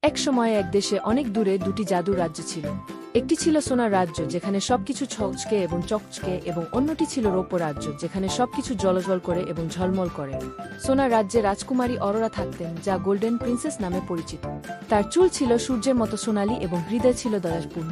এক সময় এক দেশে অনেক দূরে দুটি জাদুর রাজ্য ছিল। একটি ছিল সোনার রাজ্য, যেখানে সবকিছু ছকছকে এবং চকচকে, এবং অন্যটি ছিল রৌপ্য রাজ্য, যেখানে সবকিছু জ্বলজ্বল করে এবং ঝলমল করে। সোনার রাজ্যে রাজকুমারী অরোরা থাকতেন, যা গোল্ডেন প্রিন্সেস নামে পরিচিত। তার চুল ছিল সূর্যের মতো সোনালী এবং হৃদয় ছিল দয়াপূর্ণ।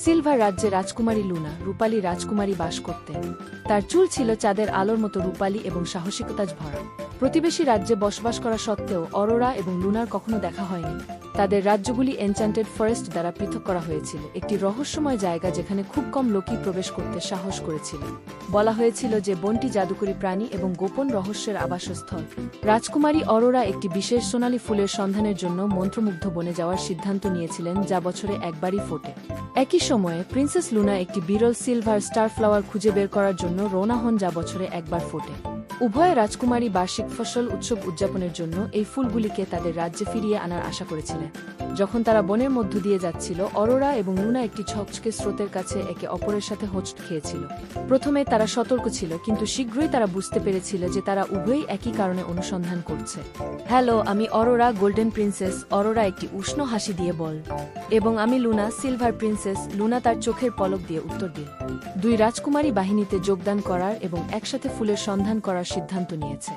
সিলভার রাজ্যে রাজকুমারী লুনা, রূপালী রাজকুমারী বাস করতেন। তার চুল ছিল চাঁদের আলোর মতো রূপালী এবং সাহসিকতাজ ভরা। প্রতিবেশী রাজ্যে বসবাস করা সত্ত্বেও অরোরা এবং লুনার কখনো দেখা হয়নি। তাদের রাজ্যগুলি এনচ্যান্টেড ফরেস্ট দ্বারা পৃথক করা হয়েছিল, একটি রহস্যময় জায়গা যেখানে খুব কম লোকই প্রবেশ করতে সাহস করেছিল। বলা হয়েছিল যে বনটি জাদুকরী প্রাণী এবং গোপন রহস্যের আবাসস্থল। রাজকুমারী অরোরা একটি বিশেষ সোনালী ফুলের সন্ধানের জন্য মন্ত্রমুগ্ধ বনে যাওয়ার সিদ্ধান্ত নিয়েছিলেন, যা বছরে একবারই ফোটে। একই সময়ে প্রিন্সেস লুনা একটি বিরল সিলভার স্টার ফ্লাওয়ার খুঁজে বের করার জন্য রওনা হন, যা বছরে একবার ফোটে। উভয় রাজকুমারী বার্ষিক ফসল উৎসব উদযাপনের জন্য এই ফুলগুলিকে তাদের রাজ্যে ফিরিয়ে আনার আশা করেছিলেন। যখন তারা বনের মধ্য দিয়ে যাচ্ছিল, অরোরা এবং লুনা একটি ছকছকে স্রোতের কাছে একে অপরের সাথে হোঁচট খেয়েছিল। প্রথমে তারা সতর্ক ছিল, কিন্তু শীঘ্রই তারা বুঝতে পেরেছিল যে তারা উভয়ই একই কারণে অনুসন্ধান করছে। হ্যালো, আমি অরোরা, গোল্ডেন প্রিন্সেস, অরোরা একটি উষ্ণ হাসি দিয়ে বল। এবং আমি লুনা, সিলভার প্রিন্সেস, লুনা তার চোখের পলক দিয়ে উত্তর দিল। দুই রাজকুমারী বাহিনীতে যোগদান করার এবং একসাথে ফুলের সন্ধান করার সিদ্ধান্ত নিয়েছে।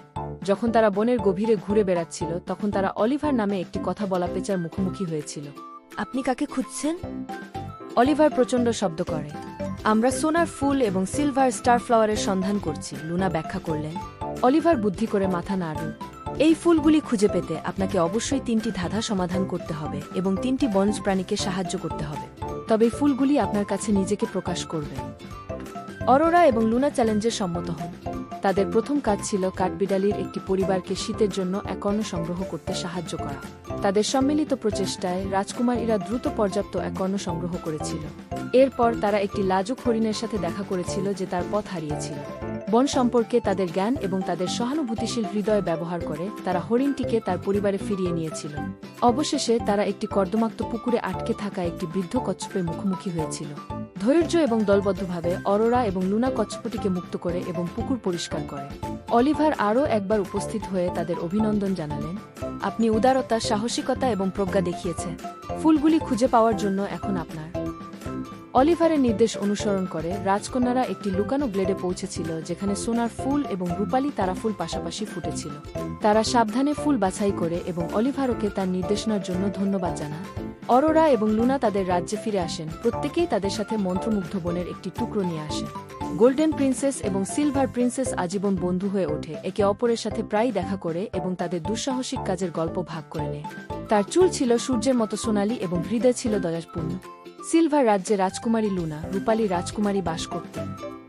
যখন তারা বনের গভীরে ঘুরে বেড়াচ্ছিল, তখন তারা অলিভার নামে একটি কথা বলা পেঁচার মুখোমুখি হয়েছিল। আপনি কাকে খুঁজছেন? অলিভার প্রচণ্ড শব্দ করে। আমরা সোনার ফুল এবং সিলভার স্টার ফ্লাওয়ারের সন্ধান করছি, লুনা ব্যাখ্যা করলেন। অলিভার বুদ্ধি করে মাথা নাড়ল। এই ফুলগুলি খুঁজে পেতে আপনাকে অবশ্যই 3টি ধাঁধা সমাধান করতে হবে এবং 3টি বনজ প্রাণীকে সাহায্য করতে হবে, তবে ফুলগুলি আপনার কাছে নিজেকে প্রকাশ করবে। অরোরা এবং লুনা চ্যালেঞ্জে সম্মত হন। তাদের প্রথম কাজ ছিল কাঠবিড়ালির একটি পরিবারকে শীতের জন্য এক অন্ন সংগ্রহ করতে সাহায্য করা। তাদের সম্মিলিত প্রচেষ্টায় রাজকুমারীরা দ্রুত পর্যাপ্ত এক অন্ন সংগ্রহ করেছিল। এরপর তারা একটি লাজুক হরিণের সাথে দেখা করেছিল যে তার পথ হারিয়েছিল। বন সম্পর্কে তাদের জ্ঞান এবং তাদের সহানুভূতিশীল হৃদয় ব্যবহার করে তারা হরিণটিকে তার পরিবারে ফিরিয়ে নিয়েছিল। অবশেষে তারা একটি কর্দমাক্ত পুকুরে আটকে থাকা একটি বৃদ্ধ কচ্ছপের মুখোমুখি হয়েছিল। ধৈর্য এবং দলবদ্ধভাবে অরোরা এবং লুনা কচ্ছপটিকে মুক্ত করে এবং পুকুর পরিষ্কার করে। অলিভার আরও একবার উপস্থিত হয়ে তাদের অভিনন্দন জানালেন। আপনি উদারতা, সাহসিকতা এবং প্রজ্ঞা দেখিয়েছে। ফুলগুলি খুঁজে পাওয়ার জন্য এখন আপনার। অলিভারের নির্দেশ অনুসরণ করে রাজকন্যারা একটি লুকানো গ্লেডে পৌঁছেছিল, যেখানে সোনার ফুল এবং রূপালী তারা ফুল পাশাপাশি ফুটেছিল। তারা সাবধানে ফুল বাছাই করে এবং অলিভারকে তার নির্দেশনার জন্য ধন্যবাদ জানান। অরোরা এবং লুনা তাদের রাজ্যে ফিরে আসেন, প্রত্যেকেই তাদের সাথে মন্ত্রমুগ্ধ বনের একটি টুকরো নিয়ে আসে। গোল্ডেন প্রিন্সেস এবং সিলভার প্রিন্সেস আজীবন বন্ধু হয়ে ওঠে, একে অপরের সাথে প্রায়ই দেখা করে এবং তাদের দুঃসাহসিক কাজের গল্প ভাগ করে নেয়। তার চুল ছিল সূর্যের মতো সোনালী এবং হৃদয় ছিল দয়াপূর্ণ। সিলভার রাজ্যে রাজকুমারী লুনা, রূপালী রাজকুমারী বাস করতেন।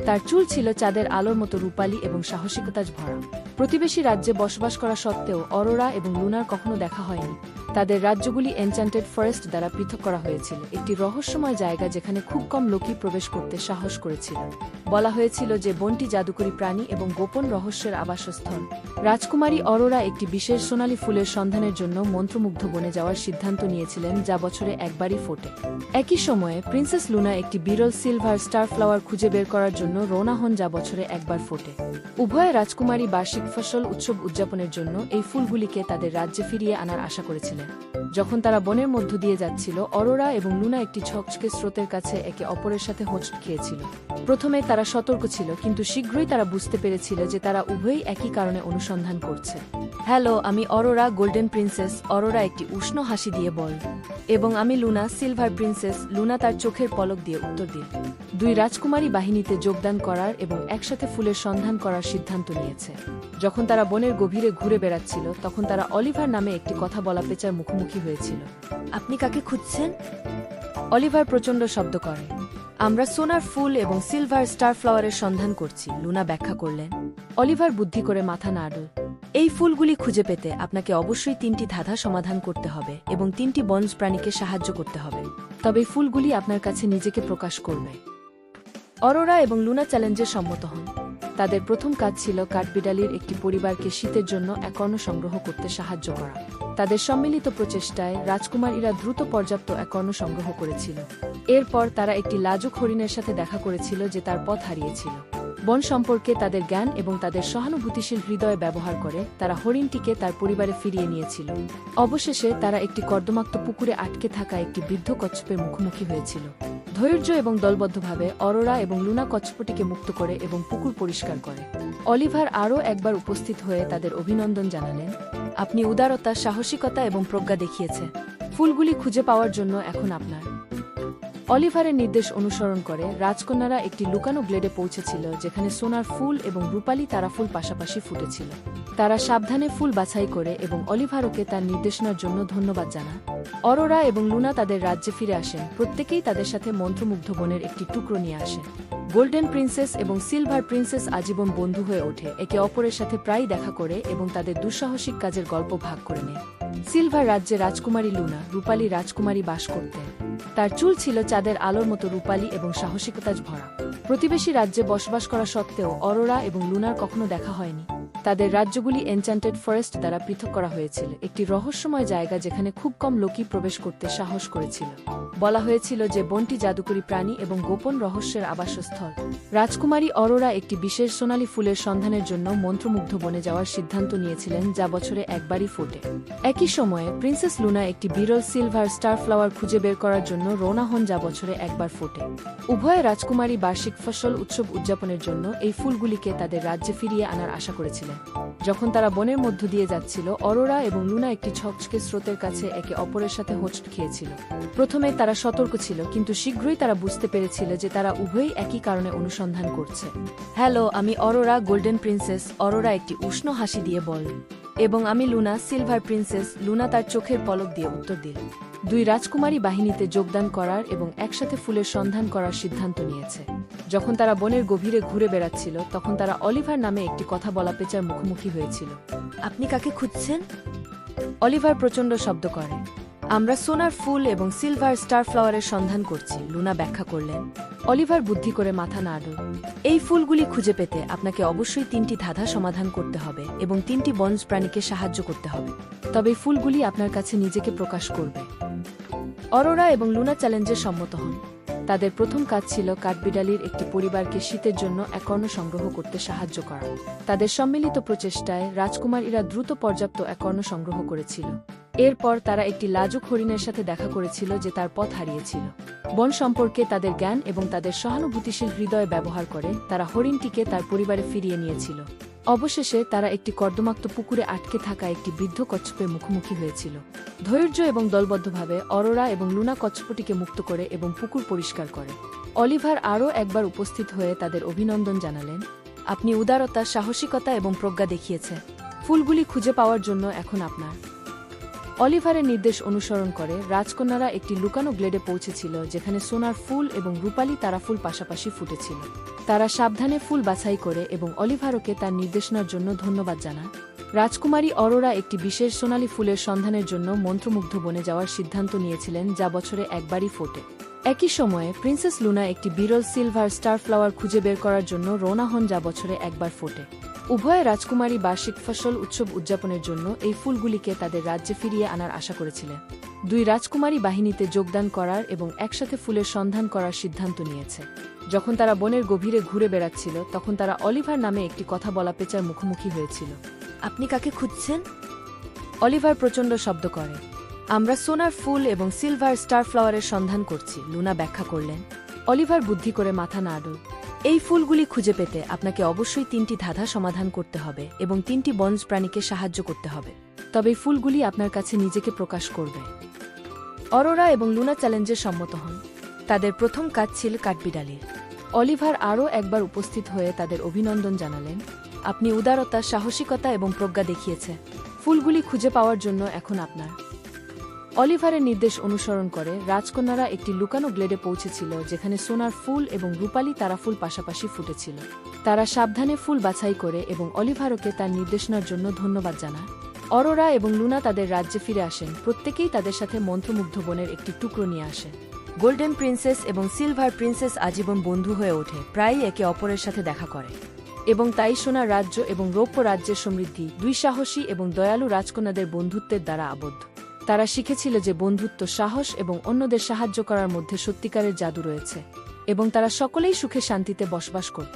তার চুল ছিল চাঁদের আলোর মতো রূপালী এবং সাহসিকতাজ ভরা। প্রতিবেশী রাজ্যে বসবাস করা সত্ত্বেও অরোরা এবং লুনার কখনো দেখা হয়নি। তাদের রাজ্যগুলি এনচ্যান্টেড ফরেস্ট দ্বারা পৃথক করা হয়েছিল, একটি রহস্যময় জায়গা যেখানে খুব কম লোকই প্রবেশ করতে সাহস করেছিল। বলা হয়েছিল যে বনটি জাদুকরী প্রাণী এবং গোপন রহস্যের আবাসস্থল। রাজকুমারী অরোরা একটি বিশেষ সোনালী ফুলের সন্ধানের জন্য মন্ত্রমুগ্ধ বনে যাওয়ার সিদ্ধান্ত নিয়েছিলেন, যা বছরে একবারই ফোটে। একই সময়ে প্রিন্সেস লুনা একটি বিরল সিলভার স্টার ফ্লাওয়ার খুঁজে বের করার জন্য রওনা হন, যা বছরে একবার ফোটে। উভয় রাজকুমারী বার্ষিক ফসল উৎসব উদযাপনের জন্য এই ফুলগুলিকে তাদের রাজ্যে ফিরিয়ে আনার আশা করেছিলেন। যখন তারা বনের মধ্য দিয়ে যাচ্ছিল, অরোরা এবং লুনা একটি ছকছকে স্রোতের কাছে একে অপরের সাথে হোঁচট খেয়েছিল। প্রথমে তারা সতর্ক ছিল, কিন্তু শীঘ্রই তারা বুঝতে পেরেছিল যে তারা উভয়ই একই কারণে অনুসন্ধান করছে। হ্যালো, আমি অরোরা, গোল্ডেন প্রিন্সেস, অরোরা একটি উষ্ণ হাসি দিয়ে বল। এবং আমি লুনা, সিলভার প্রিন্সেস, লুনা তার চোখের পলক দিয়ে উত্তর দিল। দুই রাজকুমারী বাহিনীতে যোগদান করার এবং একসাথে ফুলের সন্ধান করার সিদ্ধান্ত নিয়েছে। যখন তারা বনের গভীরে ঘুরে বেড়াচ্ছিল, তখন তারা অলিভার নামে একটি কথা বলা পেঁচার মুখোমুখি হয়েছিল। আপনি কাকে খুঁজছেন? অলিভার প্রচণ্ড শব্দ করে। আমরা সোনার ফুল এবং সিলভার স্টার ফ্লাওয়ারের সন্ধান করছি, লুনা ব্যাখ্যা করলেন। অলিভার বুদ্ধি করে মাথা নাড়ল। এই ফুলগুলি খুঁজে পেতে আপনাকে অবশ্যই 3টি ধাঁধা সমাধান করতে হবে এবং 3টি বনজ প্রাণীকে সাহায্য করতে হবে, তবে ফুলগুলি আপনার কাছে নিজেকে প্রকাশ করবে। অরোরা এবং লুনা চ্যালেঞ্জে সম্মত হন। তাদের প্রথম কাজ ছিল কাঠবিড়ালির একটি পরিবারকে শীতের জন্য এক অন্ন সংগ্রহ করতে সাহায্য করা। তাদের সম্মিলিত প্রচেষ্টায় রাজকুমারীরা দ্রুত পর্যাপ্ত এক অন্ন সংগ্রহ করেছিল। এরপর তারা একটি লাজুক হরিণের সাথে দেখা করেছিল যে তার পথ হারিয়েছিল। বন সম্পর্কে তাদের জ্ঞান এবং তাদের সহানুভূতিশীল হৃদয় ব্যবহার করে তারা হরিণটিকে তার পরিবারে ফিরিয়ে নিয়েছিল। অবশেষে তারা একটি কর্দমাক্ত পুকুরে আটকে থাকা একটি বৃদ্ধ কচ্ছপের মুখোমুখি হয়েছিল। ধৈর্য এবং দলবদ্ধভাবে অরোরা এবং লুনা কচ্ছপটিকে মুক্ত করে এবং পুকুর পরিষ্কার করে। অলিভার আরও একবার উপস্থিত হয়ে তাদের অভিনন্দন জানালেন, আপনি উদারতা, সাহসিকতা এবং প্রজ্ঞা দেখিয়েছে। ফুলগুলি খুঁজে পাওয়ার জন্য এখন আপনার। অলিভারের নির্দেশ অনুসরণ করে রাজকন্যারা একটি লুকানো গ্লেডে পৌঁছেছিল যেখানে সোনার ফুল এবং রূপালী তারা ফুল পাশাপাশি ফুটেছিল। তারা সাবধানে ফুল বাছাই করে এবং অলিভারকে তার নির্দেশনার জন্য ধন্যবাদ জানায়। অরোরা এবং লুনা তাদের রাজ্যে ফিরে আসেন, প্রত্যেকেই তাদের সাথে মন্ত্রমুগ্ধ বনের একটি টুকরো নিয়ে আসে। গোল্ডেন প্রিন্সেস এবং সিলভার প্রিন্সেস আজীবন বন্ধু হয়ে ওঠে, একে অপরের সাথে প্রায়ই দেখা করে এবং তাদের দুঃসাহসিক কাজের গল্প ভাগ করে নেয়। সিলভার রাজ্যে রাজকুমারী লুনা, রূপালী রাজকুমারী বাস করতেন। তার চুল ছিল চাঁদের আলোর মতো রূপালী এবং সাহসিকতায় ভরা। প্রতিবেশী রাজ্যে বসবাস করা সত্ত্বেও অরোরা এবং লুনার কখনো দেখা হয়নি। তাদের রাজ্যগুলি এনচ্যান্টেড ফরেস্ট দ্বারা পৃথক করা হয়েছিল, একটি রহস্যময় জায়গা যেখানে খুব কম লোকই প্রবেশ করতে সাহস করেছিল। বলা হয়েছিল যে বনটি জাদুকরী প্রাণী এবং গোপন রহস্যের আবাসস্থল। রাজকুমারী অরোরা একটি বিশেষ সোনালী ফুলের সন্ধানের জন্য মন্ত্রমুগ্ধ বনে যাওয়ার সিদ্ধান্ত নিয়েছিলেন, যা বছরে একবারই ফোটে। একই সময়ে প্রিন্সেস লুনা একটি বিরল সিলভার স্টার ফ্লাওয়ার খুঁজে বের করার জন্য রওনা হন, যা বছরে একবার ফোটে। উভয় রাজকুমারী বার্ষিক ফসল উৎসব উদযাপনের জন্য এই ফুলগুলিকে তাদের রাজ্যে ফিরিয়ে আনার আশা করেছিলেন। যখন তারা বনের মধ্য দিয়ে যাচ্ছিল, অরোরা এবং লুনা একটি ছকছকে স্রোতের কাছে একে অপরের সাথে হোঁচট খেয়েছিল। প্রথমে তারা সতর্ক ছিল, কিন্তু শীঘ্রই তারা বুঝতে পেরেছিল যে তারা উভয়ই একই কারণে অনুসন্ধান করছে। হ্যালো, আমি অরোরা, গোল্ডেন প্রিন্সেস, অরোরা একটি উষ্ণ হাসি দিয়ে বলল। এবং আমি লুনা, সিলভার প্রিন্সেস, লুনা তার চোখের পলক দিয়ে উত্তর দিল। দুই রাজকুমারী বাহিনীতে যোগদান করার এবং একসাথে ফুলের সন্ধান করার সিদ্ধান্ত নিয়েছে। যখন তারা বনের গভীরে ঘুরে বেড়াচ্ছিল, তখন তারা অলিভার নামে একটি কথা বলা পেঁচার মুখোমুখি হয়েছিল। আপনি কাকে খুঁজছেন? অলিভার প্রচণ্ড শব্দ করে। আমরা সোনার ফুল এবং সিলভার স্টার ফ্লাওয়ারের সন্ধান করছি, লুনা ব্যাখ্যা করলেন। অলিভার বুদ্ধি করে মাথা নাড়ল। এই ফুলগুলি খুঁজে পেতে আপনাকে অবশ্যই 3টি ধাঁধা সমাধান করতে হবে এবং 3টি বনজ প্রাণীকে সাহায্য করতে হবে, তবে ফুলগুলি আপনার কাছে নিজেকে প্রকাশ করবে। অরোরা এবং লুনা চ্যালেঞ্জে সম্মত হন। তাদের প্রথম কাজ ছিল কাঠবিড়ালির একটি পরিবারকে শীতের জন্য একর্ণ সংগ্রহ করতে সাহায্য করা। তাদের সম্মিলিত প্রচেষ্টায় রাজকুমারীরা দ্রুত পর্যাপ্ত একর্ণ সংগ্রহ করেছিল। এরপর তারা একটি লাজুক হরিণের সাথে দেখা করেছিল যে তার পথ হারিয়েছিল। বন সম্পর্কে তাদের জ্ঞান এবং তাদের সহানুভূতিশীল হৃদয় ব্যবহার করে তারা হরিণটিকে তার পরিবারে ফিরিয়ে নিয়েছিল। অবশেষে তারা একটি কর্দমাক্ত পুকুরে আটকে থাকা একটি বৃদ্ধ কচ্ছপের মুখোমুখি হয়েছিল। ধৈর্য এবং দলবদ্ধভাবে অরোরা এবং লুনা কচ্ছপটিকে মুক্ত করে এবং পুকুর পরিষ্কার করে। অলিভার আরও একবার উপস্থিত হয়ে তাদের অভিনন্দন জানালেন, আপনি উদারতা, সাহসিকতা এবং প্রজ্ঞা দেখিয়েছে। ফুলগুলি খুঁজে পাওয়ার জন্য এখন আপনার। অলিভারের নির্দেশ অনুসরণ করে রাজকন্যারা একটি লুকানো গ্লেডে পৌঁছেছিল যেখানে সোনার ফুল এবং রূপালী তারা ফুল পাশাপাশি ফুটেছিল। তারা সাবধানে ফুল বাছাই করে এবং অলিভারকে তার নির্দেশনার জন্য ধন্যবাদ জানায়। রাজকুমারী অরোরা একটি বিশেষ সোনালী ফুলের সন্ধানের জন্য মন্ত্রমুগ্ধ বনে যাওয়ার সিদ্ধান্ত নিয়েছিলেন, যা বছরে একবারই ফোটে। একই সময়ে প্রিন্সেস লুনা একটি বিরল সিলভার স্টার ফ্লাওয়ার খুঁজে বের করার জন্য রওনা হন, যা বছরে একবার ফোটে। উভয় রাজকুমারী বার্ষিক ফসল উৎসব উদযাপনের জন্য এই ফুলগুলিকে তাদের রাজ্যে ফিরিয়ে আনার আশা করেছিলেন। দুই রাজকুমারী বাহিনীতে যোগদান করার এবং একসাথে ফুলের সন্ধান করার সিদ্ধান্ত নিয়েছে। যখন তারা বনের গভীরে ঘুরে বেড়াচ্ছিল, তখন তারা অলিভার নামে একটি কথা বলা পেঁচার মুখোমুখি হয়েছিল। আপনি কাকে খুঁজছেন? অলিভার প্রচণ্ড শব্দ করে। আমরা সোনার ফুল এবং সিলভার স্টার ফ্লাওয়ারের সন্ধান করছি, লুনা ব্যাখ্যা করলেন। অলিভার বুদ্ধি করে মাথা নাড়ল। এই ফুলগুলি খুঁজে পেতে আপনাকে অবশ্যই 3টি ধাঁধা সমাধান করতে হবে এবং 3টি বনজ প্রাণীকে সাহায্য করতে হবে, তবে এই ফুলগুলি আপনার কাছে নিজেকে প্রকাশ করবে। অরোরা এবং লুনা চ্যালেঞ্জে সম্মত হন। তাদের প্রথম কাজ ছিল কাঠবিড়ালির। অলিভার আরও একবার উপস্থিত হয়ে তাদের অভিনন্দন জানালেন, আপনি উদারতা, সাহসিকতা এবং প্রজ্ঞা দেখিয়েছে। ফুলগুলি খুঁজে পাওয়ার জন্য এখন আপনার। অলিভারের নির্দেশ অনুসরণ করে রাজকন্যারা একটি লুকানো গ্লেডে পৌঁছেছিল যেখানে সোনার ফুল এবং রূপালী তারা ফুল পাশাপাশি ফুটেছিল। তারা সাবধানে ফুল বাছাই করে এবং অলিভারকে তার নির্দেশনার জন্য ধন্যবাদ জানায়। অরোরা এবং লুনা তাদের রাজ্যে ফিরে আসেন, প্রত্যেকেই তাদের সাথে মন্ত্রমুগ্ধ বনের একটি টুকরো নিয়ে আসে। গোল্ডেন প্রিন্সেস এবং সিলভার প্রিন্সেস আজীবন বন্ধু হয়ে ওঠে, প্রায়ই একে অপরের সাথে দেখা করে। এবং তাই সোনার রাজ্য এবং রৌপ্য রাজ্যের সমৃদ্ধি দুই সাহসী এবং দয়ালু রাজকন্যাদের বন্ধুত্বের দ্বারা আবদ্ধ। তারা শিখেছিল যে বন্ধুত্ব, সাহস এবং অন্যদের সাহায্য করার মধ্যে সত্যিকারের জাদু রয়েছে, এবং তারা সকলেই সুখে শান্তিতে বসবাস করত।